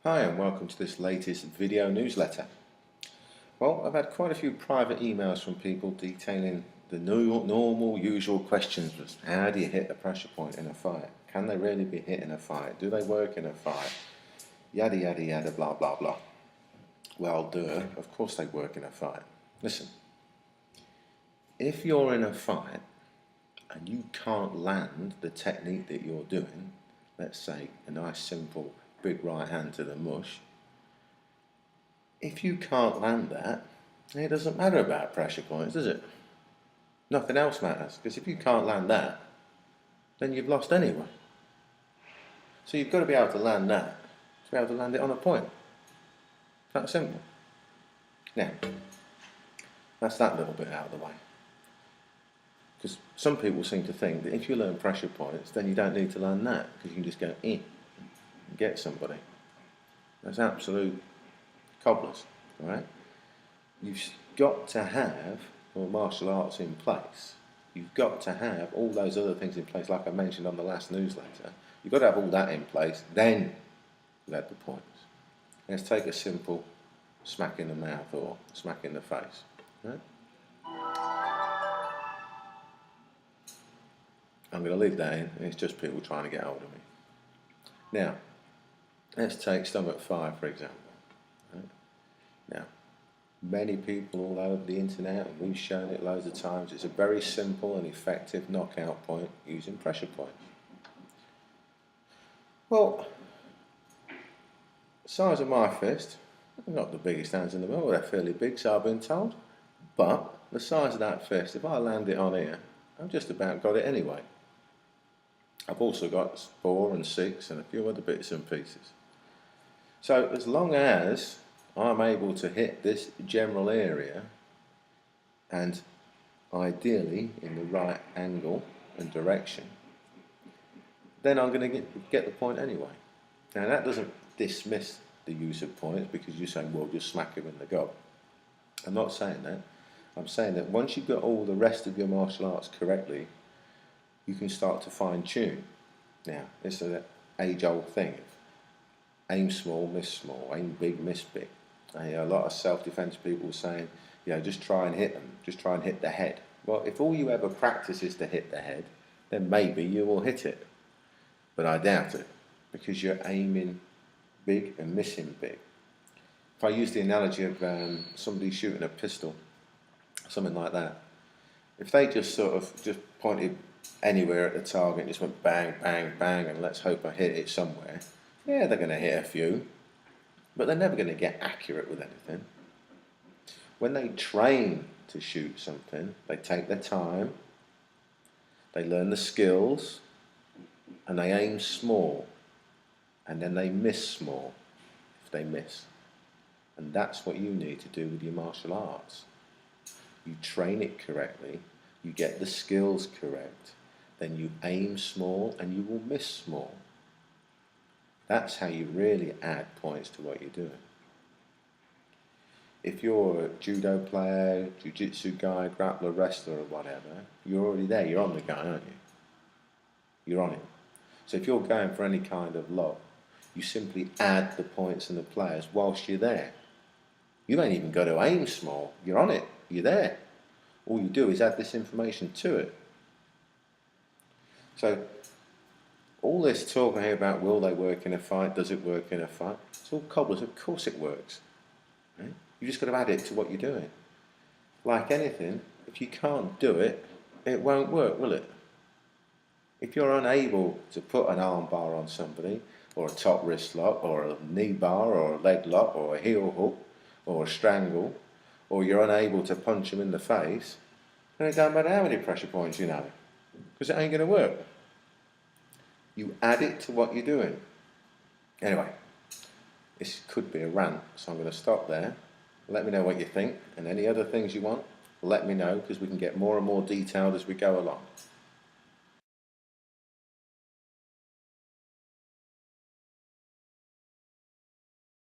Hi and welcome to this latest video newsletter. Well, I've had quite a few private emails from people detailing the normal, usual questions. How do you hit the pressure point in a fight? Can they really be hit in a fight? Do they work in a fight? Yada, yada, yada, blah, blah, blah. Well, duh, of course they work in a fight. Listen, if you're in a fight and you can't land the technique that you're doing, let's say a nice simple big right hand to the mush, if you can't land that, it doesn't matter about pressure points, does it? Nothing else matters, because if you can't land that, then you've lost anyway. So you've got to be able to land that, to be able to land it on a point. That simple. Now, that's that little bit out of the way. Because some people seem to think that if you learn pressure points, then you don't need to learn that, because you can just go in and get somebody. That's absolute cobblers, right? You've got to have martial arts in place. You've got to have all those other things in place, like I mentioned on the last newsletter. You've got to have all that in place, then you add the points. Let's take a simple smack in the mouth or smack in the face. Right? I'm going to leave that in, it's just people trying to get hold of me. Now, let's take stomach fire, for example. Right? Now, many people all over the internet, and we've shown it loads of times, it's a very simple and effective knockout point using pressure points. Well, the size of my fist, not the biggest hands in the world, they're fairly big, so I've been told, but the size of that fist, if I land it on here, I've just about got it anyway. I've also got 4 and 6 and a few other bits and pieces. So as long as I'm able to hit this general area, and ideally in the right angle and direction, then I'm going to get the point anyway. Now that doesn't dismiss the use of points, because you're saying, well, just smack him in the gob. I'm not saying that. I'm saying that once you've got all the rest of your martial arts correctly, you can start to fine tune. Now, it's an age-old thing. Aim small, miss small. Aim big, miss big. I hear a lot of self-defense people saying, just try and hit them. Just try and hit the head. Well, if all you ever practice is to hit the head, then maybe you will hit it. But I doubt it, because you're aiming big and missing big. If I use the analogy of somebody shooting a pistol, something like that, if they just sort of just pointed anywhere at the target and just went bang, bang, bang, and let's hope I hit it somewhere, yeah, they're going to hit a few, but they're never going to get accurate with anything. When they train to shoot something, they take their time, they learn the skills, and they aim small, and then they miss small if they miss. And that's what you need to do with your martial arts. You train it correctly, you get the skills correct, then you aim small and you will miss small. That's how you really add points to what you're doing. If you're a judo player, jiu-jitsu guy, grappler, wrestler or whatever, you're already there, you're on the guy, aren't you? You're on it. So if you're going for any kind of lob, you simply add the points and the players whilst you're there. You ain't even got to aim small, you're on it, you're there. All you do is add this information to it. So, all this talking here about will they work in a fight, does it work in a fight, it's all cobblers, of course it works. Right? You just got to add it to what you're doing. Like anything, if you can't do it, it won't work, will it? If you're unable to put an arm bar on somebody, or a top wrist lock, or a knee bar, or a leg lock, or a heel hook, or a strangle, or you're unable to punch them in the face, then it don't matter how many pressure points you know, because it ain't going to work. You add it to what you're doing. Anyway, this could be a rant, so I'm going to stop there. Let me know what you think, and any other things you want, let me know, because we can get more and more detailed as we go along.